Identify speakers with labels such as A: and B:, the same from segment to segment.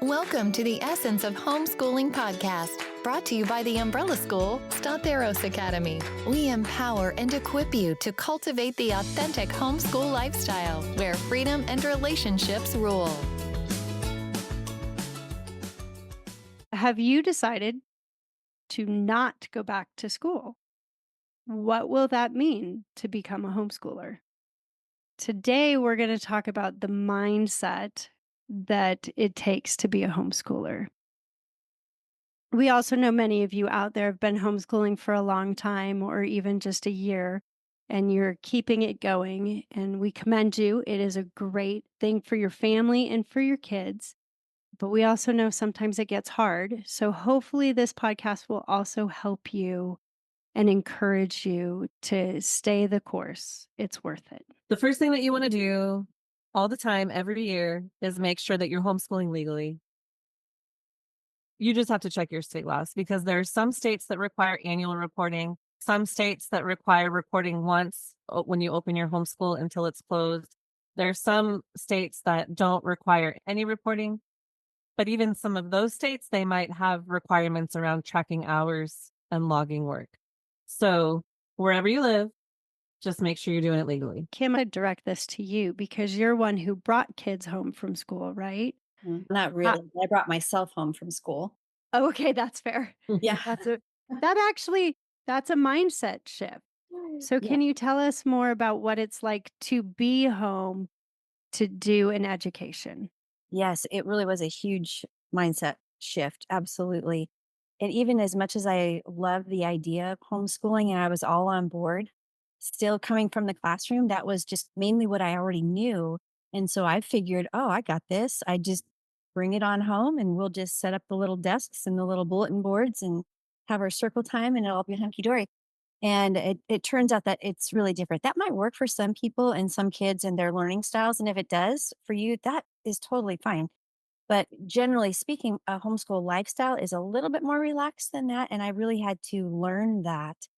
A: Welcome to the Essence of Homeschooling podcast, brought to you by the umbrella school, Start Academy. We empower and equip you to cultivate the authentic homeschool lifestyle where freedom and relationships rule.
B: Have you decided to not go back to school? What will that mean to become a homeschooler? Today, we're going to talk about the mindset that it takes to be a homeschooler. We also know many of you out there have been homeschooling for a long time or even just a year, and you're keeping it going. And we commend you. It is a great thing for your family and for your kids. But we also know sometimes it gets hard. So hopefully, this podcast will also help you and encourage you to stay the course. It's worth it.
C: The first thing that you want to do all the time, every year, is make sure that you're homeschooling legally. You just have to check your state laws because there are some states that require annual reporting, some states that require reporting once when you open your homeschool until it's closed. There are some states that don't require any reporting, but even some of those states, they might have requirements around tracking hours and logging work. So wherever you live, just make sure you're doing it legally.
B: Kim, I direct this to you because you're one who brought kids home from school, right?
D: Not really. I brought myself home from school.
B: Oh, okay, that's fair.
D: Yeah.
B: That's a mindset shift. So can you tell us more about what it's like to be home to do an education?
D: Yes, it really was a huge mindset shift. Absolutely. And even as much as I love the idea of homeschooling and I was all on board, still coming from the classroom, that was just mainly what I already knew. And so I figured, oh, I got this. I just bring it on home and we'll just set up the little desks and the little bulletin boards and have our circle time and it'll all be hunky dory. And it turns out that it's really different. That might work for some people and some kids and their learning styles. And if it does for you, that is totally fine. But generally speaking, a homeschool lifestyle is a little bit more relaxed than that. And I really had to learn that.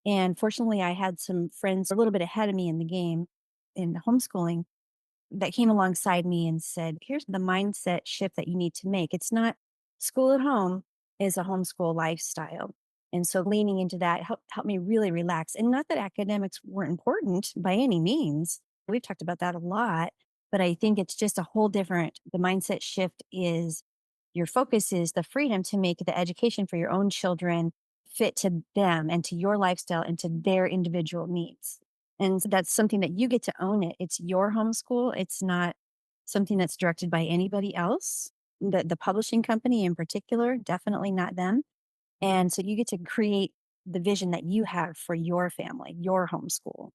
D: And fortunately, I had some friends a little bit ahead of me in the game in homeschooling that came alongside me and said, here's the mindset shift that you need to make. It's not school at home is a homeschool lifestyle. And so leaning into that helped me really relax. And not that academics weren't important by any means. We've talked about that a lot, but I think it's just a whole different, the mindset shift is your focus is the freedom to make the education for your own children fit to them and to your lifestyle and to their individual needs. And so that's something that you get to own it. It's your homeschool. It's not something that's directed by anybody else. The publishing company in particular, definitely not them. And so you get to create the vision that you have for your family, your homeschool.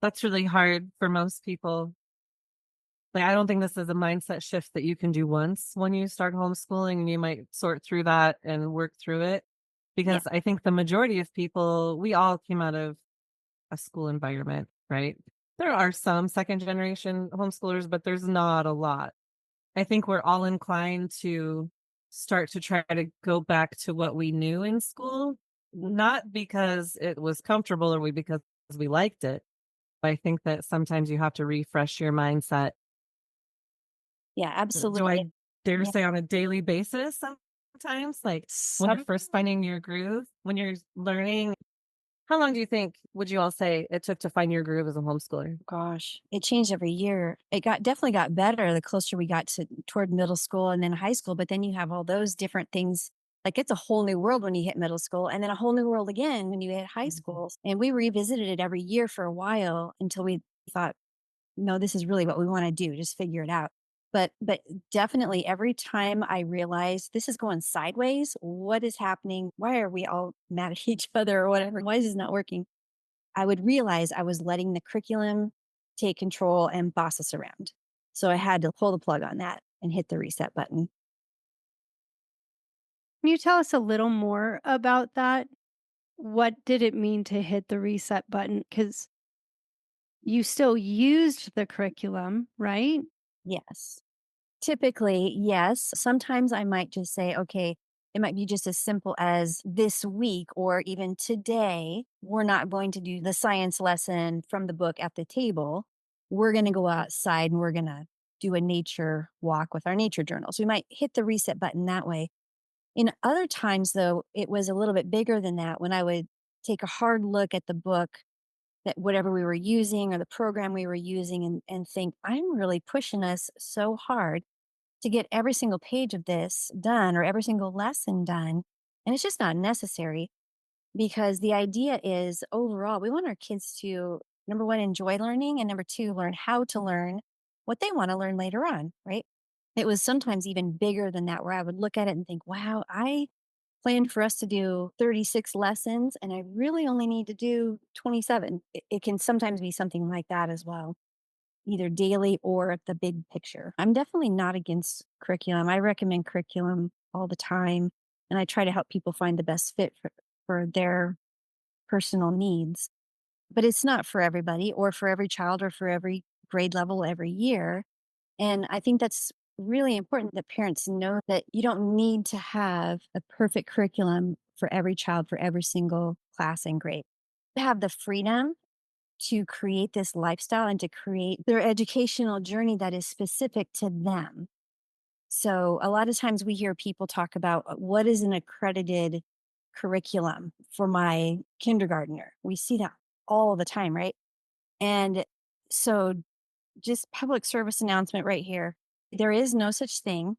C: That's really hard for most people. Like, I don't think this is a mindset shift that you can do once when you start homeschooling, and you might sort through that and work through it. Because I think the majority of people, we all came out of a school environment, right? There are some second generation homeschoolers, but there's not a lot. I think we're all inclined to start to try to go back to what we knew in school, not because it was comfortable or because we liked it. But I think that sometimes you have to refresh your mindset.
D: Yeah,
C: Do
D: absolutely.
C: I dare
D: Yeah.
C: say on a daily basis sometimes? Like when you're first finding your groove, when you're learning, how long do you think, would you all say it took to find your groove as a homeschooler?
D: Gosh, it changed every year. It definitely got better the closer we got to toward middle school and then high school. But then you have all those different things. Like it's a whole new world when you hit middle school, and then a whole new world again when you hit high school. And we revisited it every year for a while until we thought, no, this is really what we want to do. Just figure it out. But definitely every time I realize this is going sideways, what is happening? Why are we all mad at each other or whatever? Why is this not working? I would realize I was letting the curriculum take control and boss us around. So I had to pull the plug on that and hit the reset button.
B: Can you tell us a little more about that? What did it mean to hit the reset button? Because you still used the curriculum, right?
D: Yes. Typically, yes. Sometimes I might just say, okay, it might be just as simple as this week or even today, we're not going to do the science lesson from the book at the table. We're going to go outside and we're going to do a nature walk with our nature journals. We might hit the reset button that way. In other times, though, it was a little bit bigger than that when I would take a hard look at the book, that whatever we were using or the program we were using, and think, I'm really pushing us so hard to get every single page of this done or every single lesson done. And it's just not necessary, because the idea is overall, we want our kids to, number one, enjoy learning, and number two, learn how to learn what they want to learn later on, right? It was sometimes even bigger than that, where I would look at it and think, wow, I planned for us to do 36 lessons and I really only need to do 27. It can sometimes be something like that as well, either daily or the big picture. I'm definitely not against curriculum. I recommend curriculum all the time, and I try to help people find the best fit for their personal needs. But it's not for everybody or for every child or for every grade level every year. And I think that's really important that parents know that you don't need to have a perfect curriculum for every child, for every single class and grade. You have the freedom to create this lifestyle and to create their educational journey that is specific to them. So a lot of times we hear people talk about, what is an accredited curriculum for my kindergartner. We see that all the time, right? And so, just public service announcement right here. There is no such thing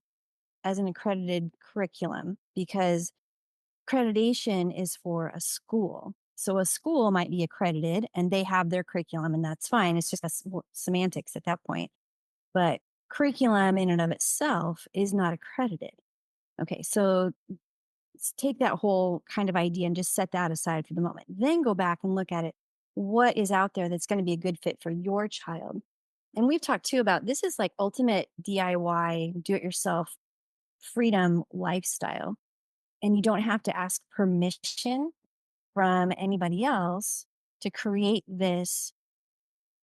D: as an accredited curriculum, because accreditation is for a school. So a school might be accredited and they have their curriculum, and that's fine. It's just semantics at that point. But curriculum in and of itself is not accredited. Okay, so let's take that whole kind of idea and just set that aside for the moment. Then go back and look at it. What is out there that's going to be a good fit for your child? And we've talked too about, this is like ultimate DIY, do it yourself freedom lifestyle. And you don't have to ask permission from anybody else to create this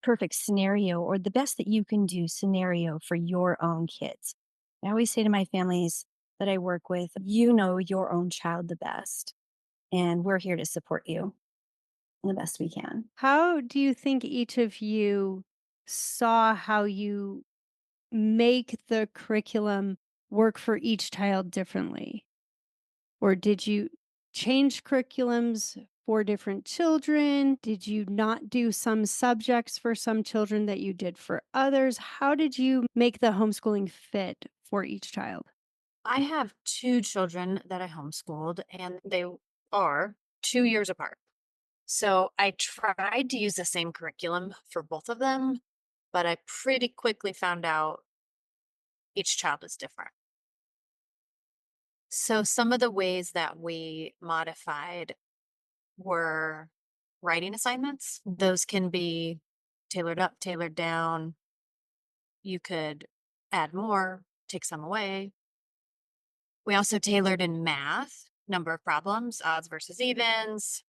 D: perfect scenario, or the best that you can do scenario for your own kids. I always say to my families that I work with, you know your own child the best, and we're here to support you the best we can.
B: How do you think each of you saw how you make the curriculum work for each child differently? Or did you change curriculums for different children? Did you not do some subjects for some children that you did for others? How did you make the homeschooling fit for each child?
E: I have two children that I homeschooled, and they are 2 years apart. So I tried to use the same curriculum for both of them, but I pretty quickly found out each child is different. So some of the ways that we modified were writing assignments. Those can be tailored up, tailored down. You could add more, take some away. We also tailored in math, number of problems, odds versus evens,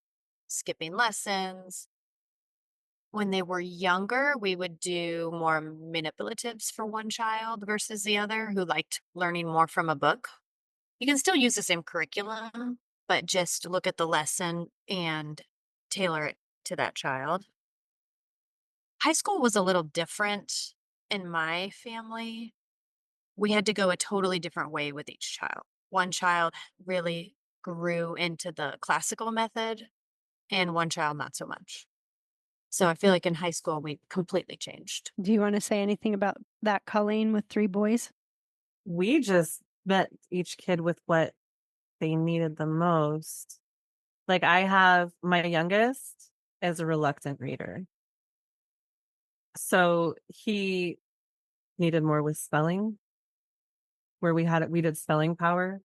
E: skipping lessons. When they were younger, we would do more manipulatives for one child versus the other who liked learning more from a book. You can still use the same curriculum, but just look at the lesson and tailor it to that child. High school was a little different in my family. We had to go a totally different way with each child. One child really grew into the classical method, and one child not so much. So I feel like in high school, we completely changed.
B: Do you want to say anything about that, Colleen, with 3 boys?
C: We just met each kid with what they needed the most. Like, I have my youngest is a reluctant reader. So he needed more with spelling, where we did spelling power.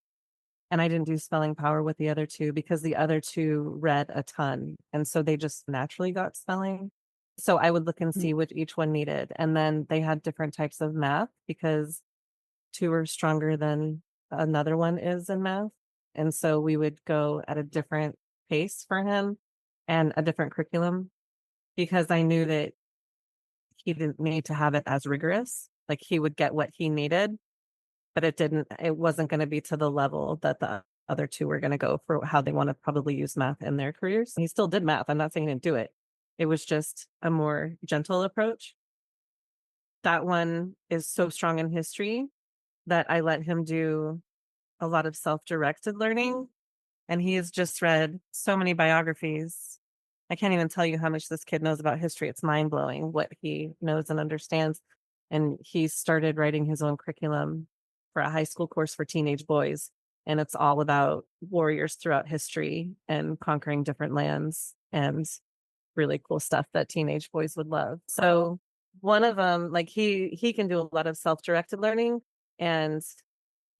C: And I didn't do spelling power with the other two because the other two read a ton. And so they just naturally got spelling. So I would look and see what each one needed. And then they had different types of math because two are stronger than another one is in math. And so we would go at a different pace for him and a different curriculum, because I knew that he didn't need to have it as rigorous. Like, he would get what he needed, but it wasn't going to be to the level that the other two were going to go for how they want to probably use math in their careers. He still did math. I'm not saying he didn't do it. It was just a more gentle approach. that one is so strong in history that I let him do a lot of self-directed learning. And he has just read so many biographies. I can't even tell you how much this kid knows about history. It's mind-blowing what he knows and understands. And he started writing his own curriculum for a high school course for teenage boys. And it's all about warriors throughout history and conquering different lands and really cool stuff that teenage boys would love. So one of them, like he can do a lot of self-directed learning, and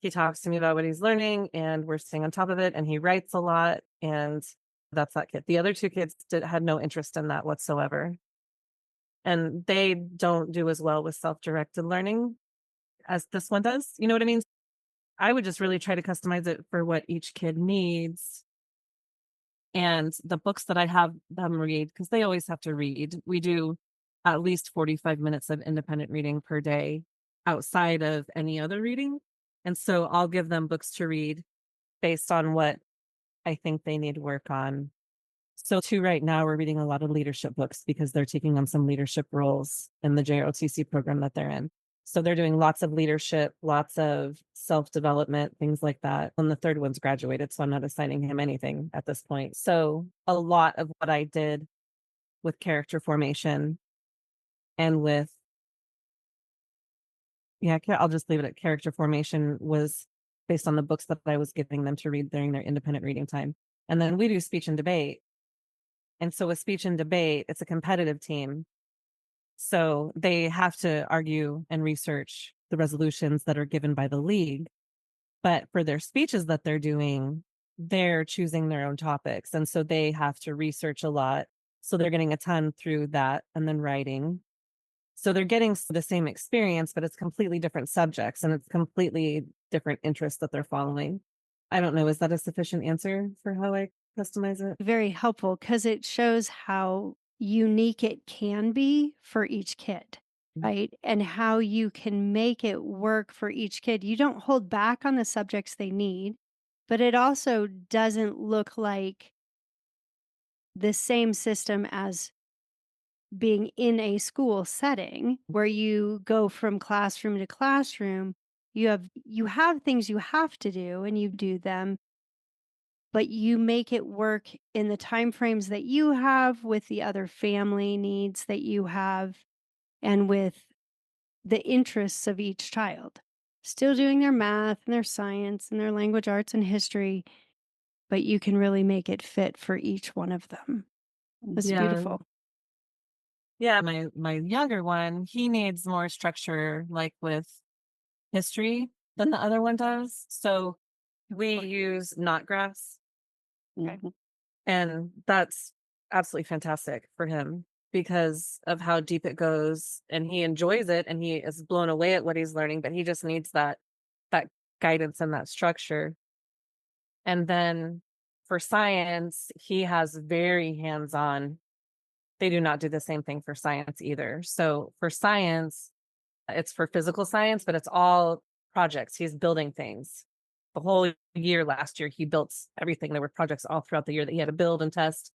C: he talks to me about what he's learning, and we're staying on top of it, and he writes a lot, and that's that kid. The other two kids had no interest in that whatsoever. And they don't do as well with self-directed learning as this one does. You know what I mean? I would just really try to customize it for what each kid needs. And the books that I have them read, because they always have to read, we do at least 45 minutes of independent reading per day outside of any other reading. And so I'll give them books to read based on what I think they need work on. So too, right now we're reading a lot of leadership books because they're taking on some leadership roles in the JROTC program that they're in. So they're doing lots of leadership, lots of self-development, things like that. And the third one's graduated, so I'm not assigning him anything at this point. So a lot of what I did with character formation and with, I'll just leave it at character formation, was based on the books that I was giving them to read during their independent reading time. And then we do speech and debate. And so with speech and debate, it's a competitive team. So they have to argue and research the resolutions that are given by the league. But for their speeches that they're doing, they're choosing their own topics. And so they have to research a lot. So they're getting a ton through that and then writing. So they're getting the same experience, but it's completely different subjects and it's completely different interests that they're following. I don't know. Is that a sufficient answer for how I customize it?
B: Very helpful because it shows how unique it can be for each kid, right? And how you can make it work for each kid. You don't hold back on the subjects they need, but it also doesn't look like the same system as being in a school setting where you go from classroom to classroom. You have things you have to do and you do them, but you make it work in the time frames that you have with the other family needs that you have and with the interests of each child. Still doing their math and their science and their language arts and history, but you can really make it fit for each one of them. That's beautiful.
C: Yeah, my younger one, he needs more structure, like with history than the other one does. So we use knot graphs,
B: Okay.
C: and that's absolutely fantastic for him because of how deep it goes, and he enjoys it, and he is blown away at what he's learning, but he just needs that guidance and that structure. And then for science, he has very hands-on. They do not do the same thing for science either. So for science, it's for physical science, but it's all projects. He's building things. The whole year last year, he built everything. There were projects all throughout the year that he had to build and test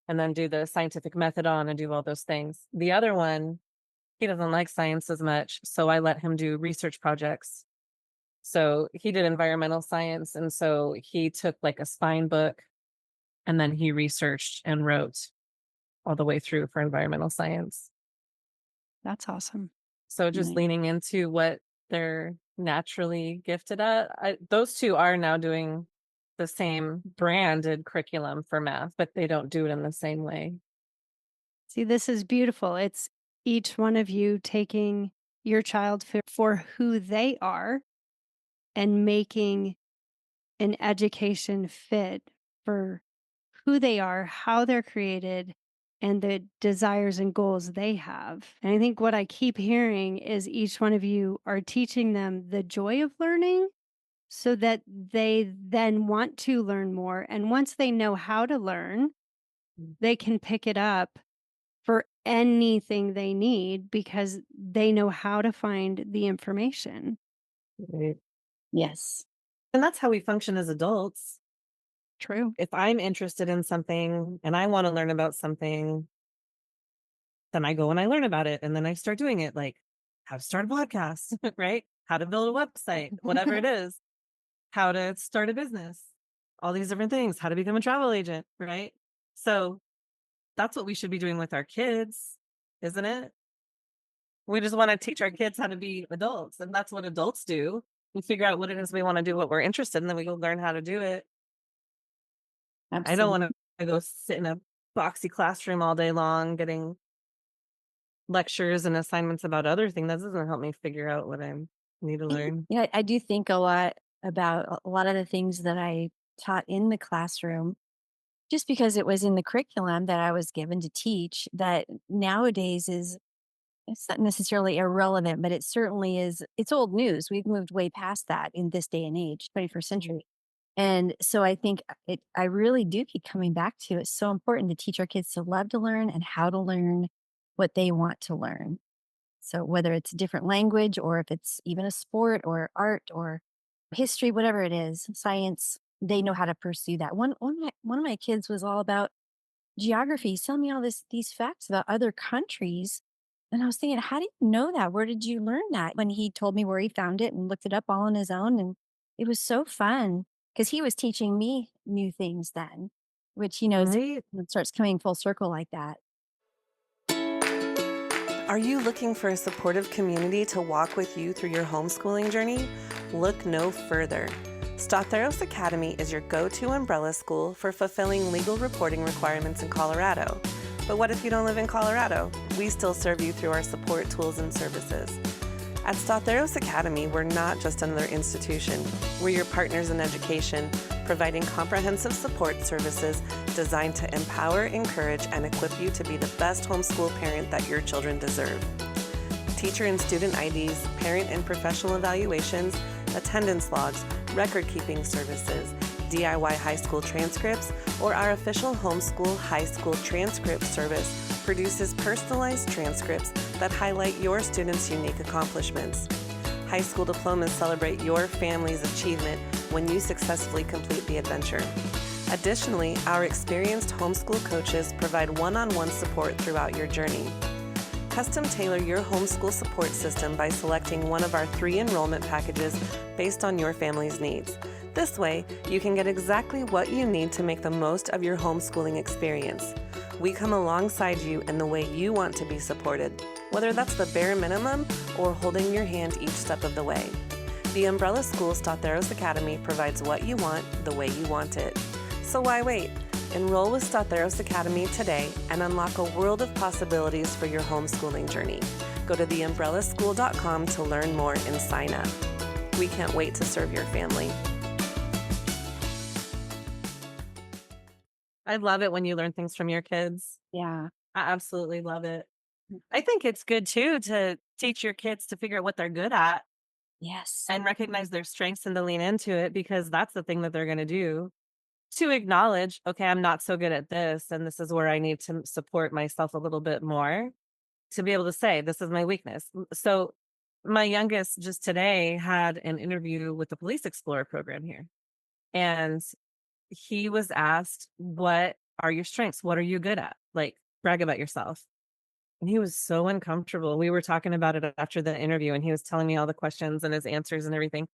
C: and then do the scientific method on and do all those things. The other one, he doesn't like science as much. So I let him do research projects. So he did environmental science. And so he took like a spine book and then he researched and wrote all the way through for environmental science.
B: That's awesome.
C: So just
B: Nice.
C: leaning into what they're naturally gifted at. Those two are now doing the same branded curriculum for math, but they don't do it in the same way.
B: See, this is beautiful. It's each one of you taking your child for who they are and making an education fit for who they are, how they're created, and the desires and goals they have. And I think what I keep hearing is each one of you are teaching them the joy of learning so that they then want to learn more. And once they know how to learn, they can pick it up for anything they need because they know how to find the information.
C: Right.
D: Yes.
C: And that's how we function as adults.
B: True.
C: If I'm interested in something and I want to learn about something, then I go and I learn about it and then I start doing it. Like how to start a podcast, right? How to build a website, whatever it is, how to start a business, all these different things, how to become a travel agent, right? So that's what we should be doing with our kids, isn't it? We just want to teach our kids how to be adults, and that's what adults do. We figure out what it is we want to do, what we're interested in, then we go learn how to do it. I don't want to go sit in a boxy classroom all day long getting lectures and assignments about other things. That doesn't help me figure out what I need to learn.
D: Yeah, I do think a lot about a lot of the things that I taught in the classroom, just because it was in the curriculum that I was given to teach, that nowadays is it's not necessarily irrelevant, but it certainly is. It's old news. We've moved way past that in this day and age, 21st century. And so I think I really do keep coming back to it's so important to teach our kids to love to learn and how to learn what they want to learn. So whether it's a different language or if it's even a sport or art or history, whatever it is, science, they know how to pursue that. One of my kids was all about geography. He's telling me all these facts about other countries. And I was thinking, how do you know that? Where did you learn that? When he told me where he found it and looked it up all on his own. And it was so fun because he was teaching me new things then, which,
C: Right?
D: it starts coming full circle like that.
F: Are you looking for a supportive community to walk with you through your homeschooling journey? Look no further. Start Academy is your go-to umbrella school for fulfilling legal reporting requirements in Colorado. But what if you don't live in Colorado? We still serve you through our support tools and services. At Start Academy, we're not just another institution. We're your partners in education, providing comprehensive support services designed to empower, encourage, and equip you to be the best homeschool parent that your children deserve. Teacher and student IDs, parent and professional evaluations, attendance logs, record-keeping services, DIY high school transcripts, or our official homeschool high school transcript service produces personalized transcripts that highlight your students' unique accomplishments. High school diplomas celebrate your family's achievement when you successfully complete the adventure. Additionally, our experienced homeschool coaches provide one-on-one support throughout your journey. Custom tailor your homeschool support system by selecting one of our 3 enrollment packages based on your family's needs. This way, you can get exactly what you need to make the most of your homeschooling experience. We come alongside you in the way you want to be supported, whether that's the bare minimum or holding your hand each step of the way. The umbrella school Start Academy provides what you want the way you want it. So why wait? Enroll with Start Academy today and unlock a world of possibilities for your homeschooling journey. Go to theumbrellaschool.com to learn more and sign up. We can't wait to serve your family.
C: I love it when you learn things from your kids.
D: Yeah.
C: I absolutely love it. I think it's good too to teach your kids to figure out what they're good at
D: Yes.
C: and recognize their strengths and to lean into it, because that's the thing that they're going to do. To acknowledge, okay, I'm not so good at this, and this is where I need to support myself a little bit more to be able to say, this is my weakness. So my youngest just today had an interview with the Police Explorer program here. And he was asked, what are your strengths? What are you good at? Like, brag about yourself. And he was so uncomfortable. We were talking about it after the interview, and he was telling me all the questions and his answers and everything.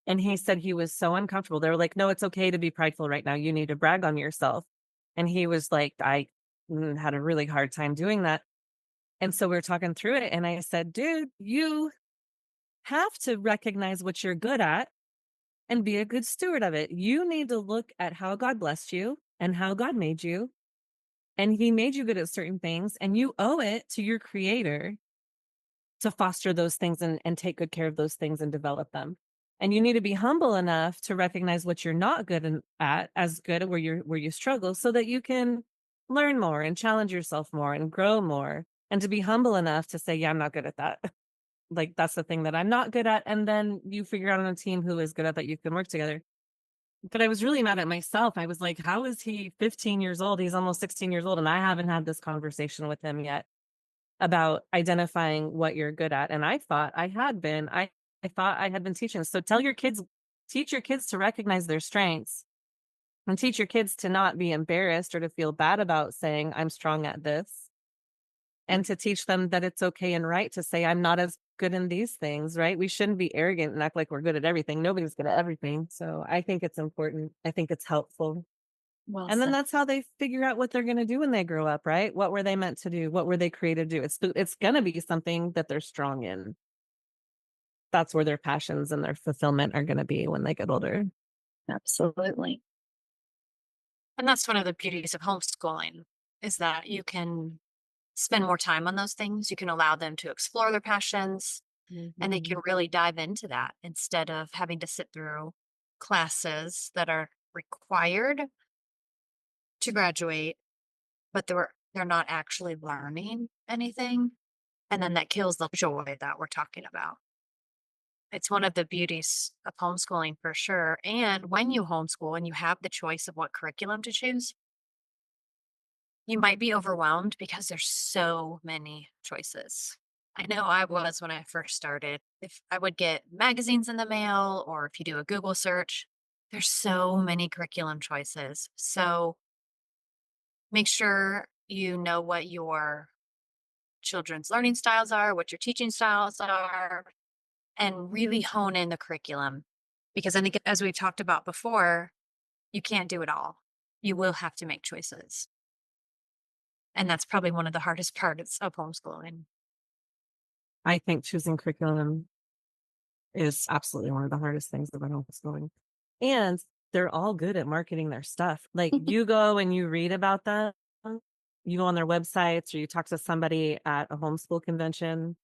C: And he said he was so uncomfortable. They were like, no, it's okay to be prideful right now. You need to brag on yourself. And he was like, I had a really hard time doing that. And so we were talking through it. And I said, dude, you have to recognize what you're good at and be a good steward of it. You need to look at how God blessed you and how God made you. And he made you good at certain things. And you owe it to your creator to foster those things and take good care of those things and develop them. And you need to be humble enough to recognize what you're not good at, as good where you struggle, so that you can learn more and challenge yourself more and grow more, and to be humble enough to say, yeah, I'm not good at that. Like, that's the thing that I'm not good at. And then you figure out on a team who is good at that, you can work together. But I was really mad at myself. I was like, how is he 15 years old? He's almost 16 years old. And I haven't had this conversation with him yet about identifying what you're good at. And I thought I had been. I thought I had been teaching. So teach your kids to recognize their strengths, and teach your kids to not be embarrassed or to feel bad about saying, I'm strong at this. and to teach them that it's okay and right to say, I'm not as good in these things, right? We shouldn't be arrogant and act like we're good at everything. Nobody's good at everything. So I think it's important. I think it's helpful.
D: Well
C: And then
D: said.
C: that's how they figure out what they're going to do when they grow up, right? What were they meant to do? What were they created to do? It's going to be something that they're strong in. That's where their passions and their fulfillment are going to be when they get older.
D: Absolutely.
E: And that's one of the beauties of homeschooling is that you can spend more time on those things. You can allow them to explore their passions and they can really dive into that instead of having to sit through classes that are required to graduate, but they're not actually learning anything. And then that kills the joy that we're talking about. It's one of the beauties of homeschooling for sure. And when you homeschool and you have the choice of what curriculum to choose, you might be overwhelmed because there's so many choices. I know I was when I first started. If I would get magazines in the mail or if you do a Google search, there's so many curriculum choices. So make sure you know what your children's learning styles are, what your teaching styles are, and really hone in the curriculum. Because I think, as we've talked about before, you can't do it all. You will have to make choices. And that's probably one of the hardest parts of homeschooling.
C: I think choosing curriculum is absolutely one of the hardest things about homeschooling. And they're all good at marketing their stuff. Like you go and you read about them, you go on their websites or you talk to somebody at a homeschool convention.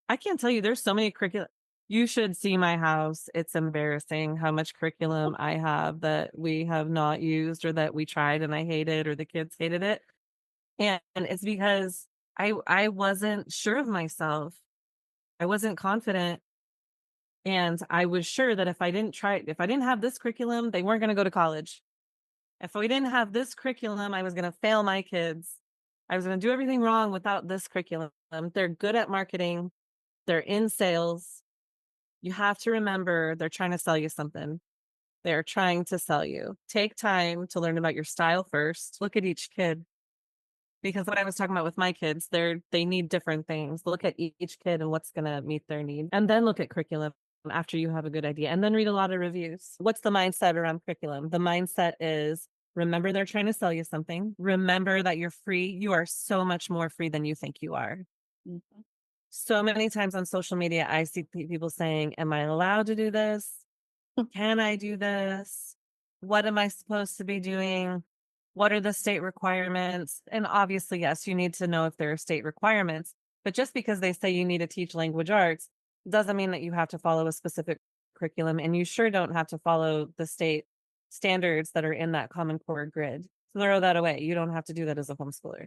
C: I can't tell you, there's so many curriculum. You should see my house. It's embarrassing how much curriculum I have that we have not used or that we tried and I hated or the kids hated it. And it's because I wasn't sure of myself. I wasn't confident. And I was sure that if I didn't have this curriculum, they weren't going to go to college. If we didn't have this curriculum, I was going to fail my kids. I was going to do everything wrong without this curriculum. They're good at marketing. They're in sales. You have to remember they're trying to sell you something. They're trying to sell you. Take time to learn about your style first. Look at each kid. Because what I was talking about with my kids, they need different things. Look at each kid and what's going to meet their need. And then look at curriculum after you have a good idea. And then read a lot of reviews. What's the mindset around curriculum? The mindset is remember they're trying to sell you something. Remember that you're free. You are so much more free than you think you are.
D: Mm-hmm.
C: So many times on social media, I see people saying, am I allowed to do this? Can I do this? What am I supposed to be doing? What are the state requirements? And obviously, yes, you need to know if there are state requirements. But just because they say you need to teach language arts doesn't mean that you have to follow a specific curriculum. And you sure don't have to follow the state standards that are in that Common Core grid. So throw that away. You don't have to do that as a homeschooler.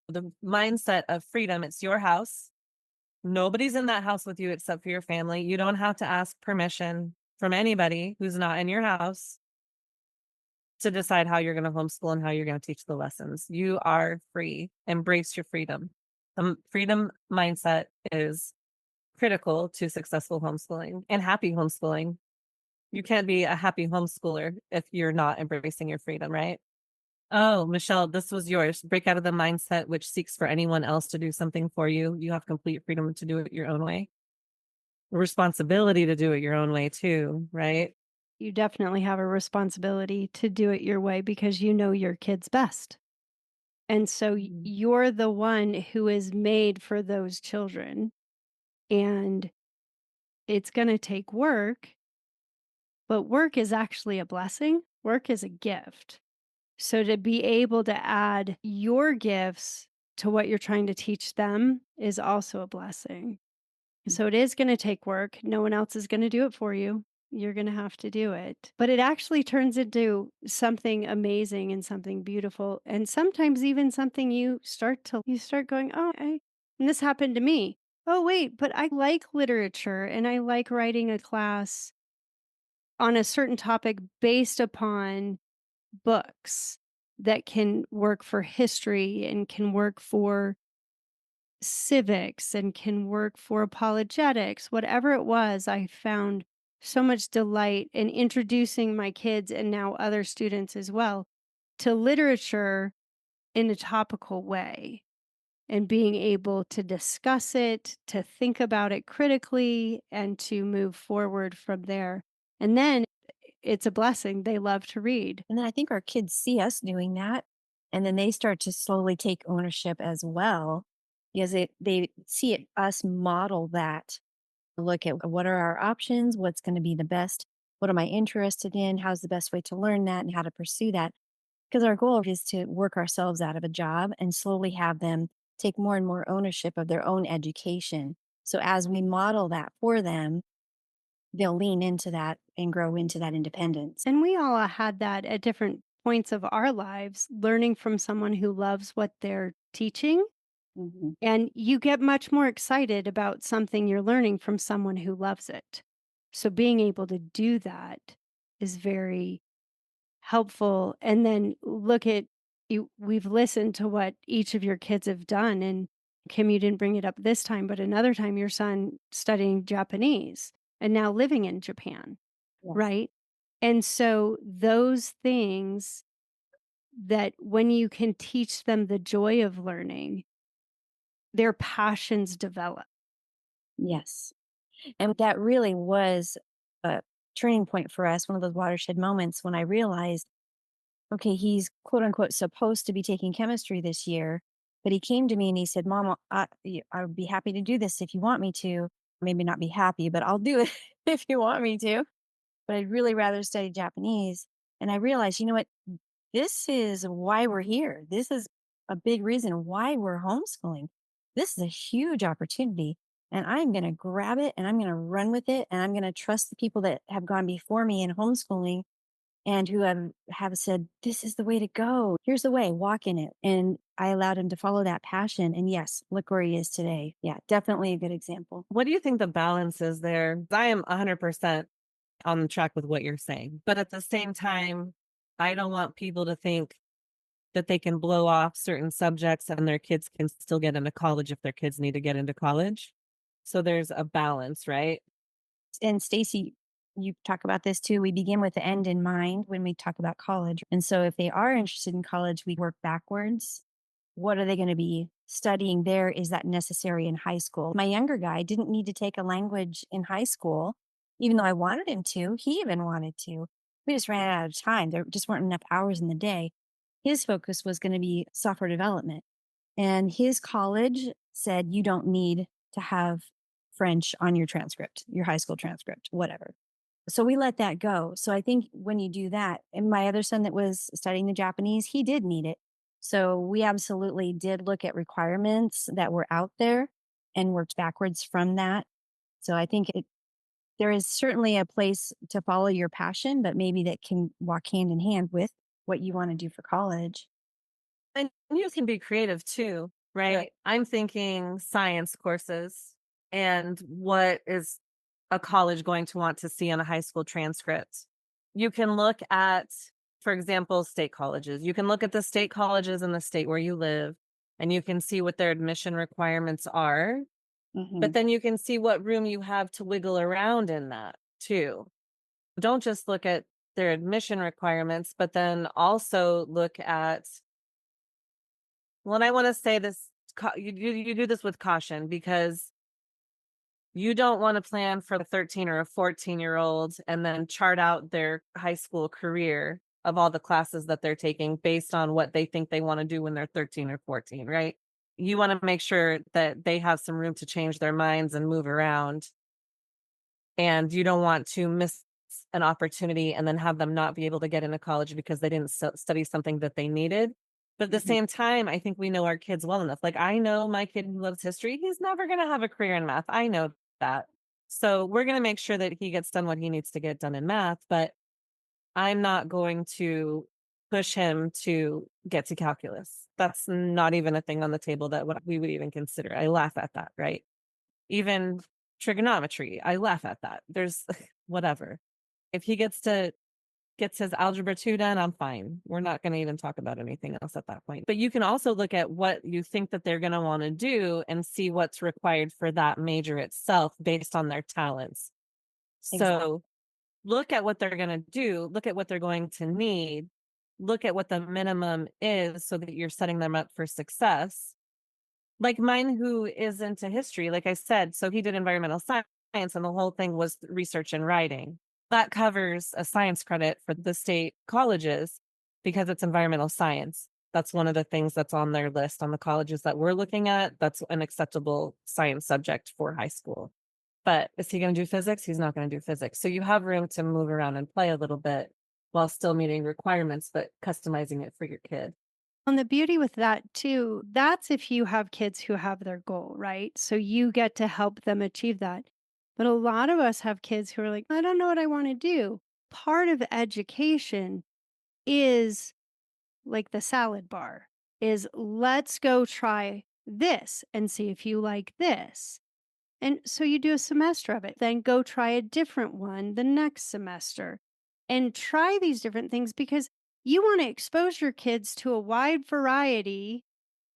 C: The mindset of freedom, it's your house. Nobody's in that house with you except for your family. You don't have to ask permission from anybody who's not in your house to decide how you're going to homeschool and how you're going to teach the lessons. You are free. Embrace your freedom. The freedom mindset is critical to successful homeschooling and happy homeschooling. You can't be a happy homeschooler if you're not embracing your freedom, right? Oh, Michelle, this was yours. Break out of the mindset which seeks for anyone else to do something for you. You have complete freedom to do it your own way. Responsibility to do it your own way too, right?
B: You definitely have a responsibility to do it your way because you know your kids best. And so you're the one who is made for those children. And it's going to take work, but work is actually a blessing. Work is a gift. So to be able to add your gifts to what you're trying to teach them is also a blessing. So it is going to take work. No one else is going to do it for you. You're going to have to do it. But it actually turns into something amazing and something beautiful. And sometimes even something you start going, and this happened to me. Oh, wait, but I like literature and I like writing a class on a certain topic based upon books that can work for history and can work for civics and can work for apologetics. Whatever it was, I found so much delight in introducing my kids and now other students as well to literature in a topical way. and being able to discuss it, to think about it critically, and to move forward from there. And then it's a blessing. They love to read.
D: And then I think our kids see us doing that, and then they start to slowly take ownership as well because they see us model that. Look at what are our options, what's going to be the best, what am I interested in, how's the best way to learn that, and how to pursue that. Because our goal is to work ourselves out of a job and slowly have them take more and more ownership of their own education. So as we model that for them, they'll lean into that and grow into that independence.
B: And we all had that at different points of our lives, learning from someone who loves what they're teaching.
D: Mhm.
B: And you get much more excited about something you're learning from someone who loves it. So being able to do that is very helpful. And then look at you, we've listened to what each of your kids have done. And Kim, you didn't bring it up this time, but another time your son studying Japanese and now living in Japan,
D: Yes.
B: right? And so those things that when you can teach them the joy of learning, their passions develop.
D: Yes. And that really was a turning point for us, one of those watershed moments when I realized, okay, he's quote unquote supposed to be taking chemistry this year. But he came to me and he said, Mom, I would be happy to do this if you want me to. Maybe not be happy, but I'll do it if you want me to. But I'd really rather study Japanese. And I realized, you know what? This is why we're here. This is a big reason why we're homeschooling. This is a huge opportunity. And I'm going to grab it and I'm going to run with it. And I'm going to trust the people that have gone before me in homeschooling and who have said, this is the way to go. Here's the way, walk in it. And I allowed him to follow that passion. And yes, look where he is today. Yeah, definitely a good example.
C: What do you think the balance is there? I am 100% on track with what you're saying. But at the same time, I don't want people to think that they can blow off certain subjects and their kids can still get into college if their kids need to get into college. So there's a balance, right?
D: And Stacy, you talk about this too. We begin with the end in mind when we talk about college. And so if they are interested in college, we work backwards. What are they going to be studying there? Is that necessary in high school? My younger guy didn't need to take a language in high school, even though I wanted him to. He even wanted to. We just ran out of time. There just weren't enough hours in the day. His focus was going to be software development. And his college said, you don't need to have French on your transcript, your high school transcript, whatever. So we let that go. So I think when you do that, and my other son that was studying the Japanese, he did need it. So we absolutely did look at requirements that were out there and worked backwards from that. So I think there is certainly a place to follow your passion, but maybe that can walk hand in hand with what you want to do for college.
C: And you can be creative too, right?
D: Right.
C: I'm thinking science courses and what is a college going to want to see on a high school transcript. You can look at, for example, state colleges. You can look at the state colleges in the state where you live and you can see what their admission requirements are. But then you can see what room you have to wiggle around in that too. Don't just look at their admission requirements, but then also look at, well, and I want to say this, you do this with caution because you don't want to plan for a 13 or a 14-year-old and then chart out their high school career of all the classes that they're taking based on what they think they want to do when they're 13 or 14, right? You want to make sure that they have some room to change their minds and move around. And you don't want to miss an opportunity and then have them not be able to get into college because they didn't study something that they needed. But at the same time, I think we know our kids well enough. Like I know my kid who loves history, he's never going to have a career in math. I know that. So we're going to make sure that he gets done what he needs to get done in math, but I'm not going to push him to get to calculus. That's not even a thing on the table that we would even consider. I laugh at that, right? Even trigonometry, I laugh at that. There's whatever. If he gets his algebra 2 done, I'm fine. We're not going to even talk about anything else at that point. But you can also look at what you think that they're going to want to do and see what's required for that major itself based on their talents.
D: Exactly.
C: So look at what they're going to do, look at what they're going to need, look at what the minimum is so that you're setting them up for success. like mine who is into history, like I said, so he did environmental science and the whole thing was research and writing. That covers a science credit for the state colleges because it's environmental science. That's one of the things that's on their list on the colleges that we're looking at. That's an acceptable science subject for high school. But is he going to do physics? He's not going to do physics. So you have room to move around and play a little bit while still meeting requirements, but customizing it for your kid.
B: And the beauty with that too, that's if you have kids who have their goal, right? So you get to help them achieve that. But a lot of us have kids who are like, I don't know what I want to do. Part of education is like the salad bar is let's go try this and see if you like this. And so you do a semester of it, then go try a different one the next semester and try these different things because you want to expose your kids to a wide variety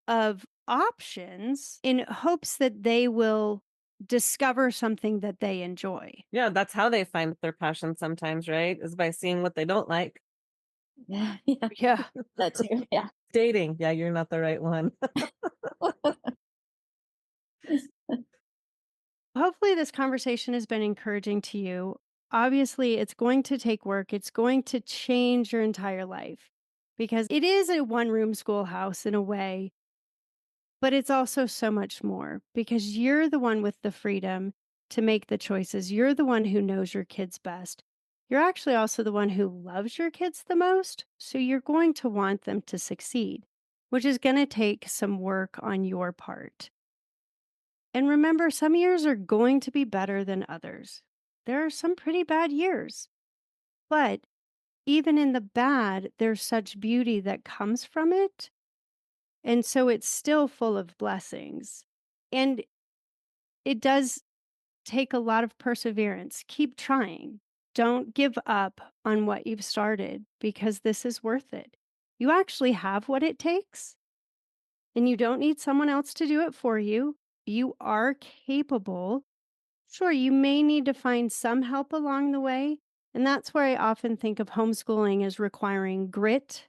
B: of options in hopes that they will discover something that they enjoy.
C: Yeah, that's how they find their passion sometimes, right? Is by seeing what they don't like.
D: Yeah.
B: Yeah.
D: That too. Yeah.
C: Dating. Yeah, you're not the right one.
B: Hopefully, this conversation has been encouraging to you. Obviously, it's going to take work, it's going to change your entire life because it is a one room schoolhouse in a way, but it's also so much more because you're the one with the freedom to make the choices. You're the one who knows your kids best. You're actually also the one who loves your kids the most. So you're going to want them to succeed, which is going to take some work on your part. And remember, some years are going to be better than others. There are some pretty bad years. But even in the bad, there's such beauty that comes from it. And so it's still full of blessings. And it does take a lot of perseverance. Keep trying. Don't give up on what you've started because this is worth it. You actually have what it takes, and you don't need someone else to do it for you. You are capable. Sure, you may need to find some help along the way. And that's where I often think of homeschooling as requiring grit,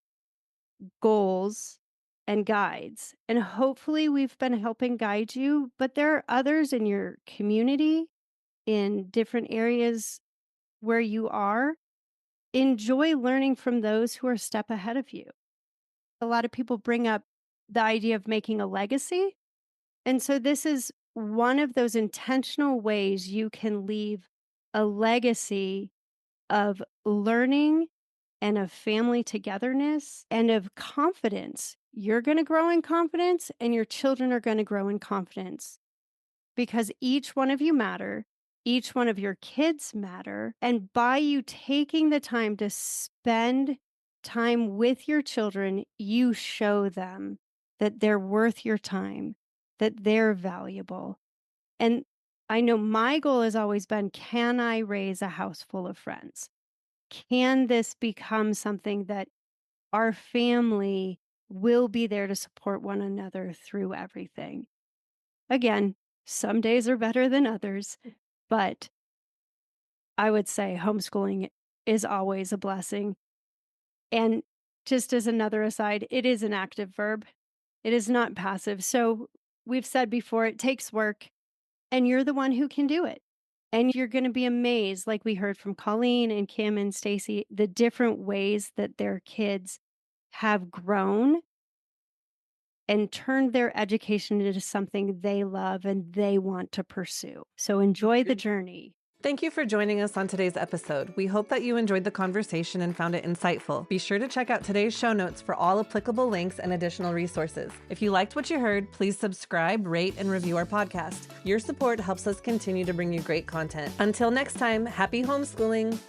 B: goals, and guides. And hopefully, we've been helping guide you, but there are others in your community, in different areas where you are. Enjoy learning from those who are a step ahead of you. A lot of people bring up the idea of making a legacy. And so, this is one of those intentional ways you can leave a legacy of learning and of family togetherness and of confidence. You're going to grow in confidence, and your children are going to grow in confidence because each one of you matter. Each one of your kids matter. And by you taking the time to spend time with your children, you show them that they're worth your time, that they're valuable. And I know my goal has always been, can I raise a house full of friends? Can this become something that our family will be there to support one another through everything? Again, some days are better than others, but I would say homeschooling is always a blessing. And just as another aside, it is an active verb. It is not passive. So we've said before, it takes work, and you're the one who can do it. And you're going to be amazed, like we heard from Colleen and Kim and Stacy, the different ways that their kids have grown and turned their education into something they love and they want to pursue. So enjoy the journey.
F: Thank you for joining us on today's episode. We hope that you enjoyed the conversation and found it insightful. Be sure to check out today's show notes for all applicable links and additional resources. If you liked what you heard, please subscribe, rate, and review our podcast. Your support helps us continue to bring you great content. Until next time, happy homeschooling.